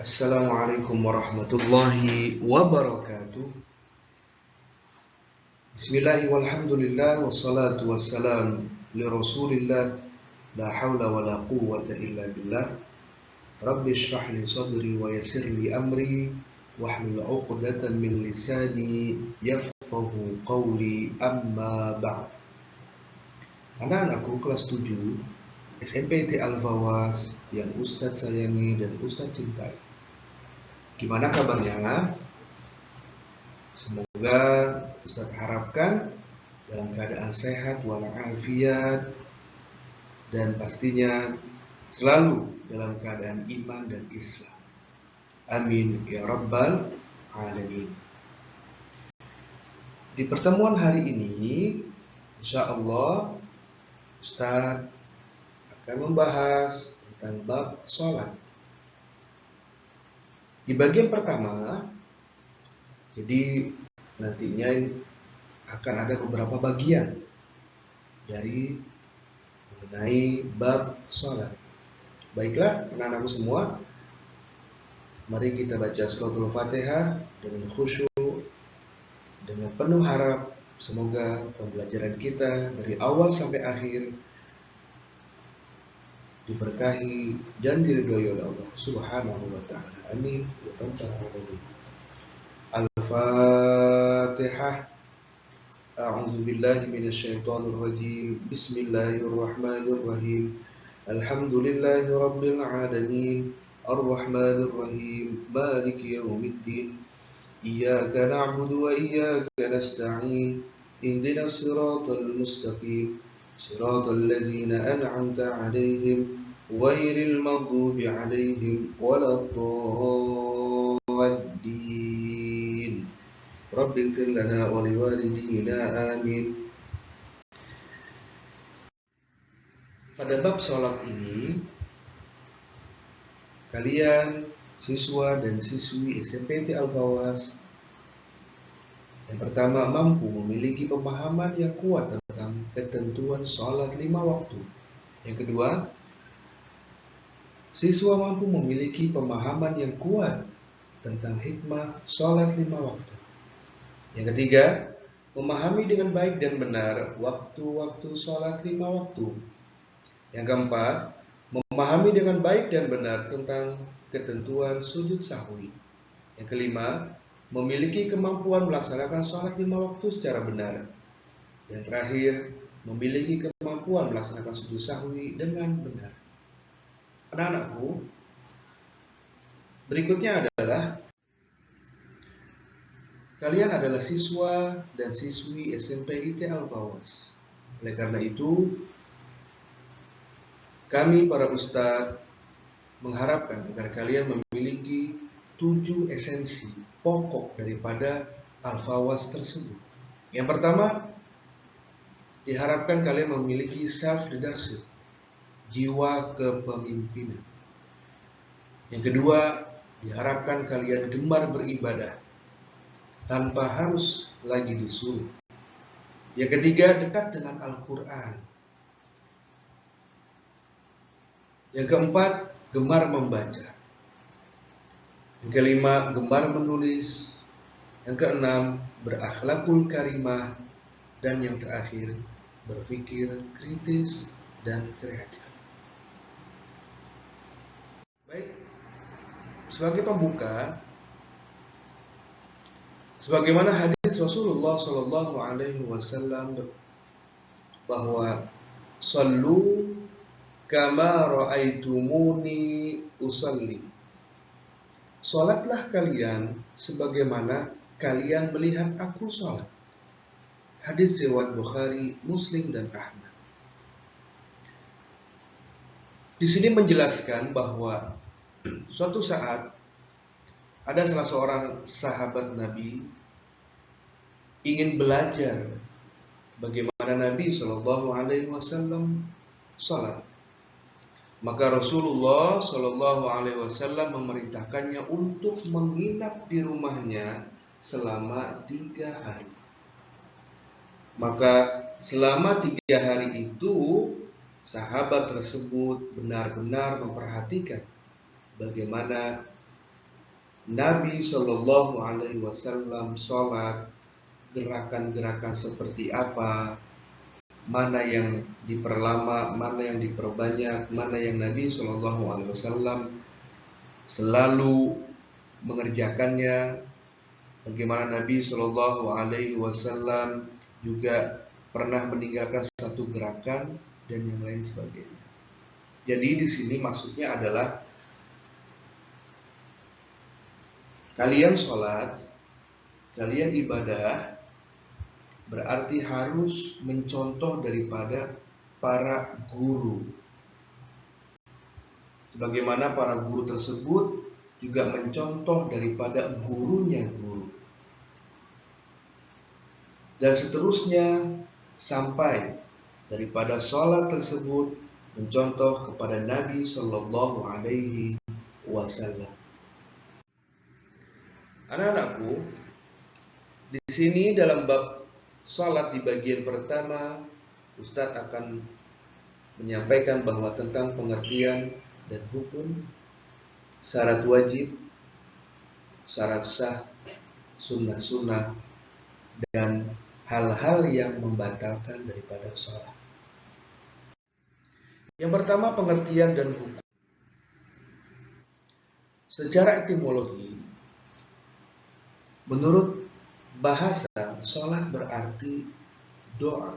Assalamualaikum warahmatullahi wabarakatuh. Bismillahi walhamdulillah wassalatu wassalam li rasulillah la hawla wa la quwwata illa billah. Rabbi shrah li sadri wa yassir li amri wahlul 'uqdatam min lisani yafqahu qawli amma ba'd. Anak-anakku kelas 7 SMP T Al-Fawas yang Ustadz sayangi dan Ustadz cintai. Gimana kabarnya? Semoga Ustadz harapkan dalam keadaan sehat walafiat dan pastinya selalu dalam keadaan iman dan Islam. Amin ya rabbal alamin. Di pertemuan hari ini, insya Allah Ustadz akan membahas tentang bab sholat. Di bagian pertama, jadi nantinya akan ada beberapa bagian dari mengenai bab sholat. Baiklah anak-anakku semua, mari kita baca suratul Fatihah dengan khusyuk, dengan penuh harap semoga pembelajaran kita dari awal sampai akhir diberkahi dan diridhoi oleh Allah Subhanahu wa taala. Amin ya rabbal alamin. Al-Fatihah. A'udzu billahi minasyaitonir rajim. Bismillahirrahmanirrahim. Alhamdulillahi rabbil alamin. Ar-Rahmanir Rahim. Maliki yaumiddin. Iyyaka na'budu wa iyyaka nasta'in. Ihdinas siratal mustaqim. Siratal ladzina an'amta 'alaihim ghairil maghdubi 'alaihim waladdallin. Rabbighfir lana wa liwalidina amin. Pada bab sholat ini, kalian siswa dan siswi SMP T Al-Fawas yang pertama mampu memiliki pemahaman yang kuat tentang ketentuan sholat 5 waktu. Yang kedua, siswa mampu memiliki pemahaman yang kuat tentang hikmah sholat 5 waktu. Yang ketiga, memahami dengan baik dan benar waktu-waktu sholat 5 waktu. Yang keempat, memahami dengan baik dan benar tentang ketentuan sujud sahwi. Yang kelima, memiliki kemampuan melaksanakan sholat 5 waktu secara benar. Yang terakhir, memiliki kemampuan melaksanakan sujud sahwi dengan benar. Anak-anakku, berikutnya adalah kalian adalah siswa dan siswi SMP IT Al-Fawas. Oleh karena itu, kami para ustadz mengharapkan agar kalian memiliki 7 esensi pokok daripada Al-Fawas tersebut. Yang pertama, diharapkan kalian memiliki self-leadership, jiwa kepemimpinan. Yang kedua, diharapkan kalian gemar beribadah tanpa harus lagi disuruh. Yang ketiga, dekat dengan Al-Quran. Yang keempat, gemar membaca. Yang kelima, gemar menulis. Yang keenam, berakhlakul karimah. Dan yang terakhir, berpikir kritis dan kreatif. Baik, sebagai pembuka, sebagaimana hadis Rasulullah Shallallahu Alaihi Wasallam bahwa sallu kama ra'aitumuni usalli. Salatlah kalian sebagaimana kalian melihat aku salat. Hadis riwayat Bukhari, Muslim dan Ahmad. Di sini menjelaskan bahwa suatu saat ada salah seorang sahabat Nabi ingin belajar bagaimana Nabi Shallallahu Alaihi Wasallam salat. Maka Rasulullah Shallallahu Alaihi Wasallam memerintahkannya untuk menginap di rumahnya selama 3 hari. Maka selama 3 hari itu sahabat tersebut benar-benar memperhatikan bagaimana Nabi Shallallahu Alaihi Wasallam sholat, gerakan-gerakan seperti apa, mana yang diperlama, mana yang diperbanyak, mana yang Nabi Shallallahu Alaihi Wasallam selalu mengerjakannya, bagaimana Nabi Shallallahu Alaihi Wasallam juga pernah meninggalkan satu gerakan dan yang lain sebagainya. Jadi di sini maksudnya adalah kalian sholat, kalian ibadah, berarti harus mencontoh daripada para guru. Sebagaimana para guru tersebut juga mencontoh daripada gurunya guru. Dan seterusnya sampai daripada sholat tersebut mencontoh kepada Nabi Shallallahu Alaihi Wasallam. Anak-anakku, di sini dalam bab sholat di bagian pertama, Ustadz akan menyampaikan bahwa tentang pengertian dan hukum, syarat wajib, syarat sah, sunnah-sunnah, dan hal-hal yang membatalkan daripada sholat. Yang pertama, pengertian dan hukum. Secara etimologi, menurut bahasa, sholat berarti doa.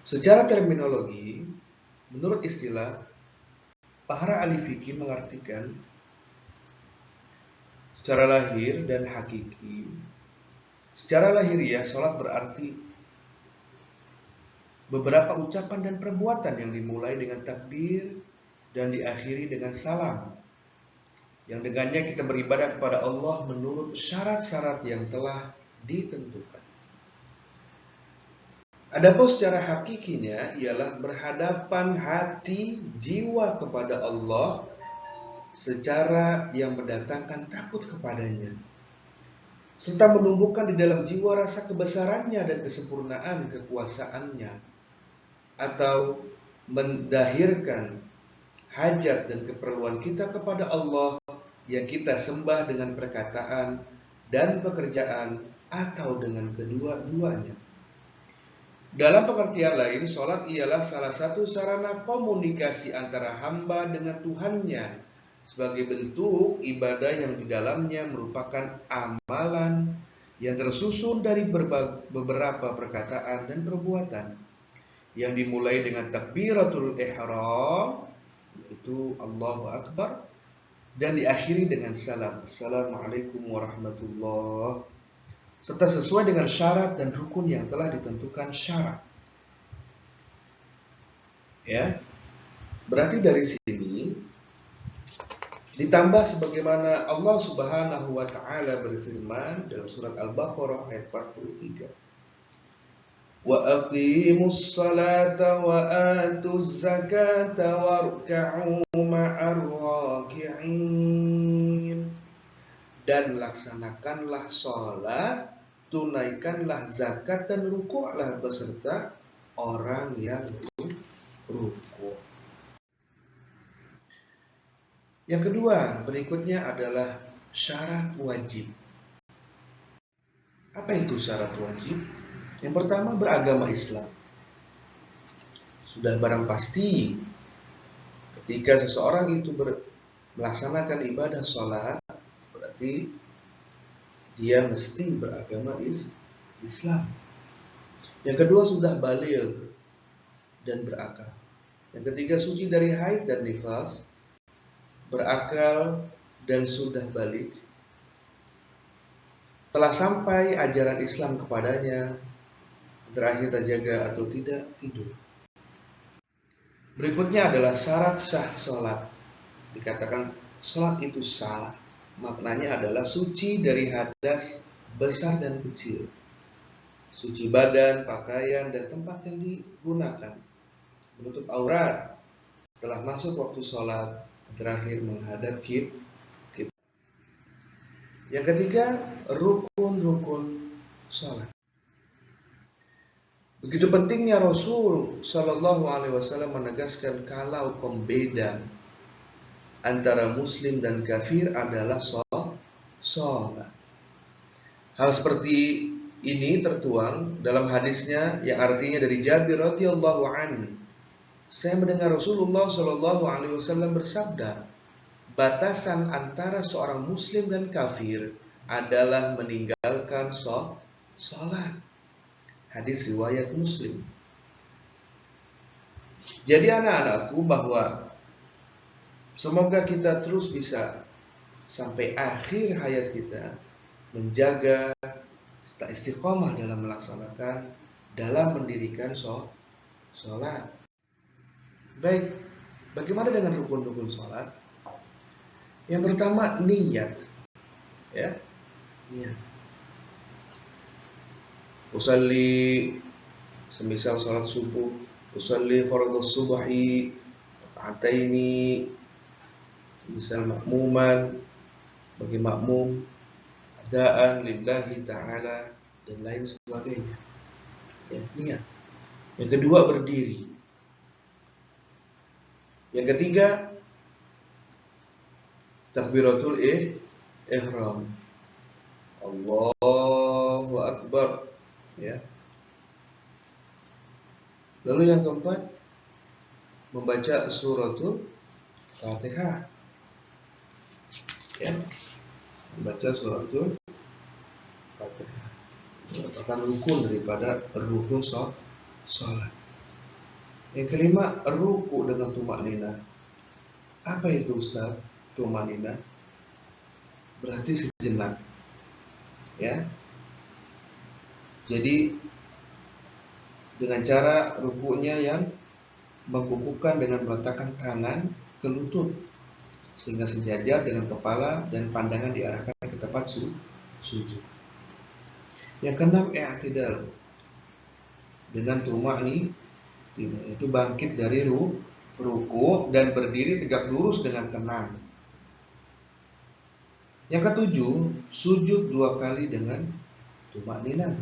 Secara terminologi, menurut istilah, para ahli fikih mengartikan secara lahir dan hakiki. Secara lahiriah, sholat berarti beberapa ucapan dan perbuatan yang dimulai dengan takbir dan diakhiri dengan salam, yang dengannya kita beribadah kepada Allah menurut syarat-syarat yang telah ditentukan. Adapun secara hakikinya ialah berhadapan hati jiwa kepada Allah secara yang mendatangkan takut kepadanya, serta menumbuhkan di dalam jiwa rasa kebesarannya dan kesempurnaan kekuasaannya, atau mendahirkan hajat dan keperluan kita kepada Allah yang kita sembah dengan perkataan dan pekerjaan atau dengan kedua-duanya. Dalam pengertian lain, sholat ialah salah satu sarana komunikasi antara hamba dengan Tuhannya sebagai bentuk ibadah yang di dalamnya merupakan amalan yang tersusun dari beberapa perkataan dan perbuatan yang dimulai dengan takbiratul ihram, yaitu Allahu Akbar, dan diakhiri dengan salam, Assalamualaikum warahmatullahi, serta sesuai dengan syarat dan rukun yang telah ditentukan syarat. Ya, berarti dari sini ditambah sebagaimana Allah Subhanahu wa taala berfirman dalam surat Al-Baqarah ayat 43. Wa aqimus salata wa atuz zakata warka'u ma'ar raki'in. Dan laksanakanlah sholat, tunaikanlah zakat, dan rukuklah beserta orang yang rukuk. Yang kedua, berikutnya adalah syarat wajib. Apa itu syarat wajib? Yang pertama, beragama Islam. Sudah barang pasti ketika seseorang itu melaksanakan ibadah sholat, berarti dia mesti beragama Islam. Yang kedua, sudah baligh dan berakal. Yang ketiga, suci dari haid dan nifas, berakal dan sudah balik, telah sampai ajaran Islam kepadanya, terakhir terjaga atau tidak tidur. Berikutnya adalah syarat sah sholat. Dikatakan sholat itu sah, maknanya adalah suci dari hadas besar dan kecil, suci badan, pakaian, dan tempat yang digunakan, menutup aurat, telah masuk waktu sholat, terakhir menghadap kiblat. Yang ketiga, rukun-rukun sholat. Begitu pentingnya Rasul Shallallahu Alaihi Wasallam menegaskan kalau pembeda antara Muslim dan kafir adalah sholat. Hal seperti ini tertuang dalam hadisnya yang artinya dari Jabir radhiyallahu anhu. Saya mendengar Rasulullah Shallallahu Alaihi Wasallam bersabda, batasan antara seorang Muslim dan kafir adalah meninggalkan sholat. Hadis riwayat Muslim. Jadi anak-anakku, bahwa semoga kita terus bisa sampai akhir hayat kita menjaga istiqomah dalam melaksanakan, dalam mendirikan sholat. Baik, bagaimana dengan rukun-rukun sholat? Yang pertama, niat. Ya, niat. Usalli, semisal sholat subuh, usalli fardhu subhi raka'ataini, misal makmuman, bagi makmum, adaan lillahi ta'ala, dan lain sebagainya. Ya, niat. Yang kedua, berdiri. Yang ketiga, takbiratul ihram. Allahu Akbar. Ya. Lalu yang keempat, membaca suratul Fatihah. Ya. Membaca suratul Fatihah. Merupakan rukun daripada rukun sholat. Yang kelima, ruku dengan tumakninah. Apa itu Ustaz? Tumakninah berarti sejenak. Ya. Jadi dengan cara rukunya yang mengukuhkan dengan meletakkan tangan ke lutut sehingga sejajar dengan kepala dan pandangan diarahkan ke tempat sujud. Yang keenam, i'tidal dengan tumakninah, itu bangkit dari ruku dan berdiri tegak lurus dengan tenang. Yang ketujuh, sujud 2 kali dengan tumakninah.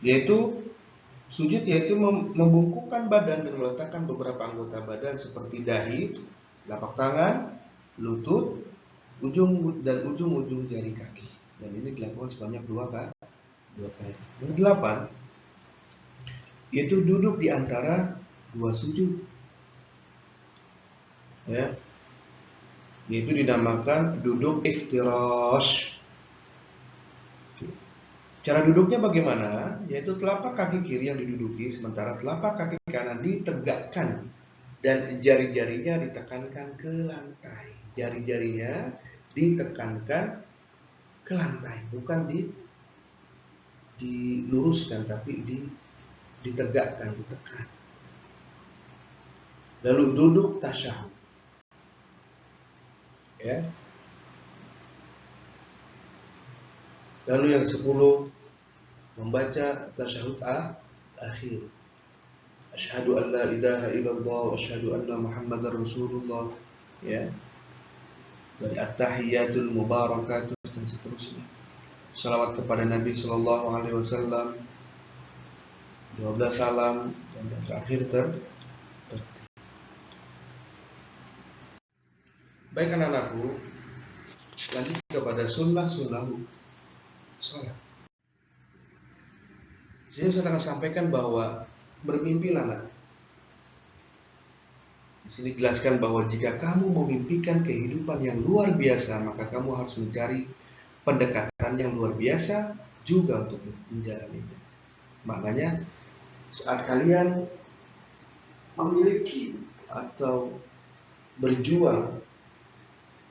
Yaitu sujud yaitu membungkukkan badan dan meletakkan beberapa anggota badan seperti dahi, telapak tangan, lutut, ujung jari kaki. Dan ini dilakukan sebanyak 2 kali. Yang kedelapan, yaitu duduk di antara 2 sujud. Ya. Yaitu dinamakan duduk iftirash. Cara duduknya bagaimana? Yaitu telapak kaki kiri yang diduduki, sementara telapak kaki kanan ditegakkan dan jari-jarinya ditekankan ke lantai. Jari-jarinya ditekankan ke lantai, bukan diluruskan, tapi ditegakkan, ditekan. Lalu duduk tasyahud. Ya. Lalu yang 10, membaca tasyahud akhir. Asyhadu an la ilaha illallah wa asyhadu anna Muhammadar Rasulullah. Ya. Dari at-tahiyatul mubarakatuh dan seterusnya. Salawat kepada Nabi sallallahu alaihi wasallam, 12 salam, dan terakhir Baik anak-anakku, lanjut kepada sunnah-sunnah sholat. Jadi saya akan sampaikan bahwa bermimpilah anak. Di sini jelaskan bahwa jika kamu memimpikan kehidupan yang luar biasa, maka kamu harus mencari pendekatan yang luar biasa juga untuk menjalaninya. Maknanya saat kalian memiliki atau berjuang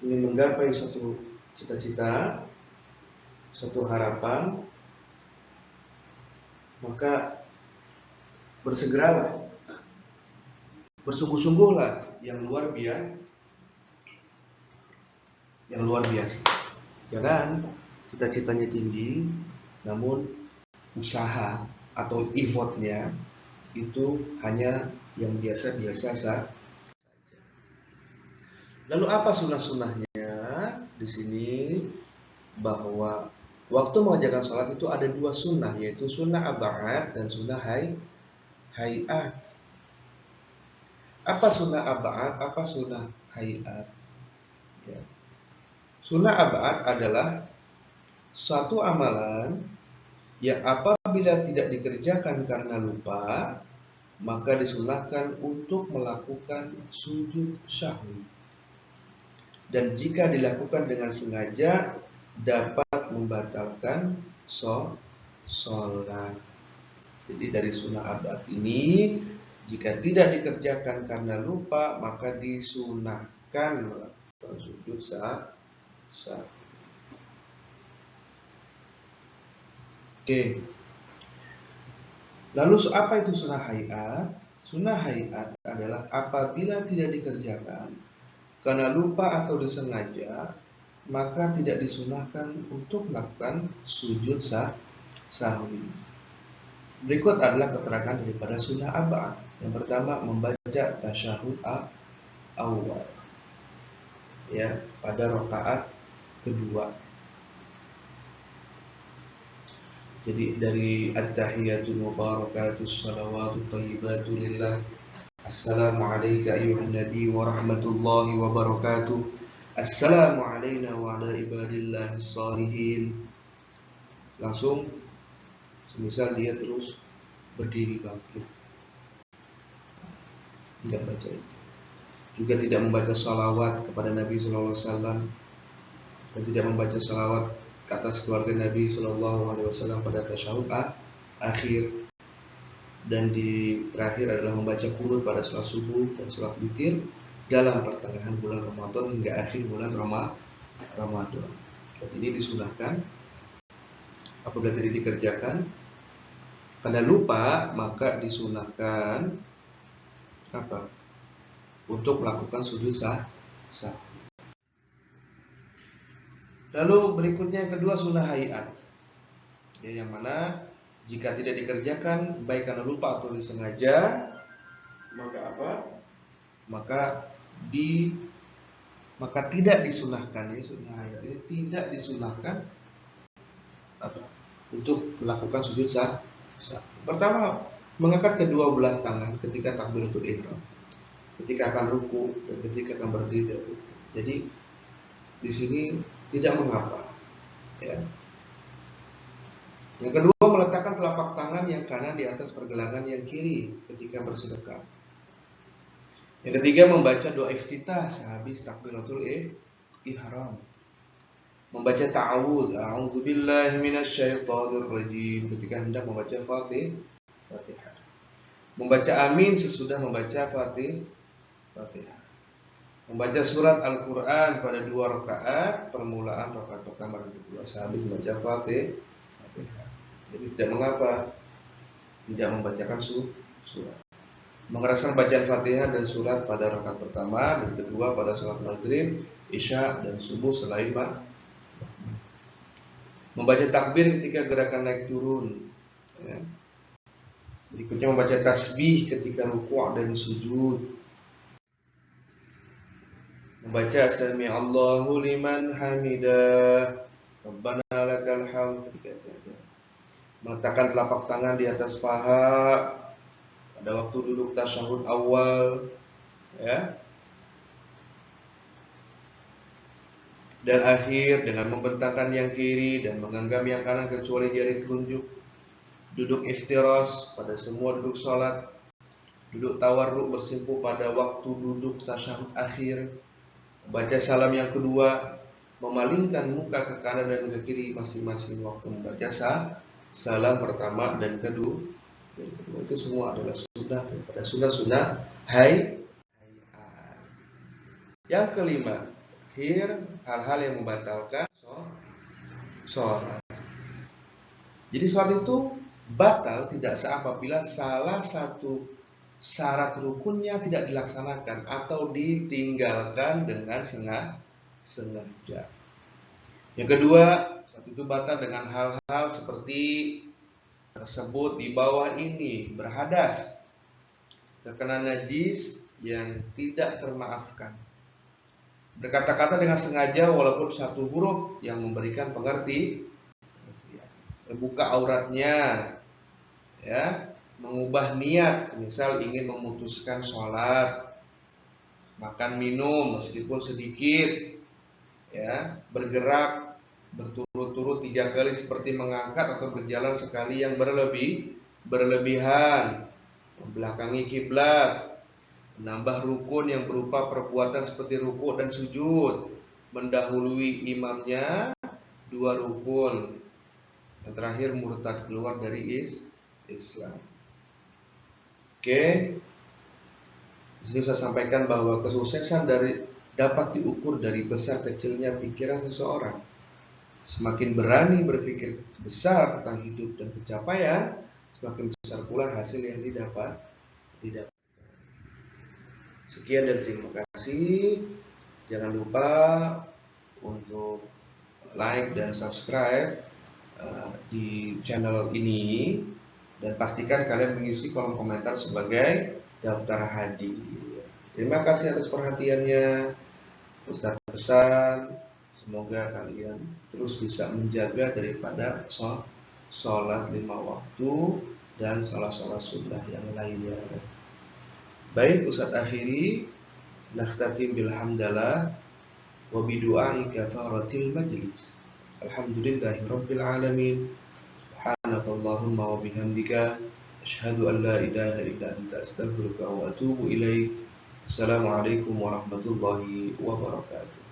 ingin menggapai satu cita-cita, satu harapan, maka bersegeralah, bersungguh-sungguhlah yang luar biasa. Jangan cita-citanya tinggi, namun usaha atau effortnya itu hanya yang biasa-biasa saja. Lalu apa sunnah-sunnahnya? Di sini bahwa waktu mengerjakan sholat itu ada dua sunnah, yaitu sunnah ab'ad dan sunnah hayat. Apa sunnah ab'ad? Apa sunnah hayat? Ya. Sunnah ab'ad adalah satu amalan yang apabila tidak dikerjakan karena lupa, maka disunahkan untuk melakukan sujud syahwi. Dan jika dilakukan dengan sengaja, dapat membatalkan sholat. Jadi dari sunnah abad ini, jika tidak dikerjakan karena lupa, maka disunahkan melakukan sujud sahwi. Oke. Lalu apa itu sunnah hayat? Sunnah hayat adalah apabila tidak dikerjakan karena lupa atau disengaja, maka tidak disunahkan untuk melakukan sujud sahwi. Berikut adalah keterangan daripada sunnah abad. Yang pertama, membaca tasyahud awal, ya, pada rakaat kedua. Jadi dari at-tahiyatul mubarakatus salawatu thayyibatu lillah. Assalamualaikum ayuhan nabi wa rahmatullahi wa barakatuh. Assalamu alayna wa ala ibadillahis shalihin. Langsung semisal dia terus berdiri bangkit, tidak baca itu. Juga tidak membaca salawat kepada Nabi sallallahu alaihi wasallam dan tidak membaca salawat ke atas keluarga Nabi sallallahu alaihi wasallam pada tasyahud akhir. Dan di terakhir adalah membaca qunut pada salat subuh dan salat witir dalam pertengahan bulan Ramadan hingga akhir bulan Ramadan. Dan ini disunahkan apabila tidak dikerjakan karena lupa, maka disunahkan apa? Untuk melakukan sujud sahwi. Lalu berikutnya yang kedua sunnah hayat, ya, yang mana jika tidak dikerjakan baik karena lupa atau disengaja, maka apa? Maka tidak disunahkan, ya, sunnah hayat ini tidak disunahkan apa? Untuk melakukan sujud sahwi. Pertama, mengangkat kedua belah tangan ketika takbiratul ihram, ketika akan ruku dan ketika akan berdiri dari ruku. Jadi di sini tidak mengapa, ya. Yang kedua, meletakkan telapak tangan yang kanan di atas pergelangan yang kiri ketika bersedekap. Yang ketiga, membaca doa iftitah sehabis takbiratul ihram. Membaca ta'awudz, a'udzubillahi minasyaitonir rajim ketika hendak membaca Fatihah. Membaca amin sesudah membaca Fatihah. Membaca surat Al-Qur'an pada 2 rakaat, permulaan rakaat pertama dan kedua sehabis membaca Fatihah. Jadi tidak mengapa tidak membacakan surat. Mengeraskan bacaan Fatihah dan surat pada rakaat pertama dan kedua pada salat maghrib, isya dan subuh selain membaca takbir ketika gerakan naik turun, ya. Berikutnya membaca tasbih ketika rukuk dan sujud. Membaca sami Allahu liman hamidah, Rabbana lakal hamd ketika meletakkan telapak tangan di atas paha pada waktu duduk tasyahud awal, ya. Dan akhir dengan membentangkan yang kiri dan menggenggam yang kanan kecuali jari telunjuk. Duduk iftiras pada semua duduk salat. Duduk tawarruk bersimpuh pada waktu duduk tasyahud akhir. Membaca salam yang kedua, memalingkan muka ke kanan dan ke kiri masing-masing waktu membaca salam pertama dan kedua. Itu semua adalah sunnah daripada sunnah hayat. Yang kelima, hal-hal yang membatalkan sholat. Jadi sholat itu batal tidak apabila salah satu syarat rukunnya tidak dilaksanakan atau ditinggalkan dengan sengaja. Yang kedua, sholat itu batal dengan hal-hal seperti tersebut di bawah ini: berhadas, terkena najis yang tidak termaafkan, berkata-kata dengan sengaja walaupun satu huruf yang memberikan pengertian, membuka auratnya, ya, mengubah niat, misal ingin memutuskan sholat, makan minum meskipun sedikit, ya, bergerak berturut-turut 3 kali seperti mengangkat atau berjalan sekali yang berlebihan, membelakangi kiblat, menambah rukun yang berupa perbuatan seperti rukuk dan sujud, mendahului imamnya 2 rukun, yang terakhir murtad, keluar dari Islam. Oke, di sini saya sampaikan bahwa kesuksesan dapat diukur dari besar kecilnya pikiran seseorang. Semakin berani berpikir besar tentang hidup dan pencapaian, semakin besar pula hasil yang didapat. Sekian dan terima kasih. Jangan lupa untuk like dan subscribe di channel ini, dan pastikan kalian mengisi kolom komentar sebagai daftar hadiah. Terima kasih atas perhatiannya. Ustaz pesan, semoga kalian terus bisa menjaga daripada sholat 5 waktu dan sholat-sholat sunnah yang lainnya. Baik, Ustaz akhiri, nakhtatim bilhamdalah wa bidu'ai kafaratil majlis. Alhamdulillahi rabbil alamin. Subhanakallahumma wa bihamdika asyhadu an la ilaha illa anta astaghfiruka wa atubu ilaik. Assalamualaikum warahmatullahi wabarakatuh.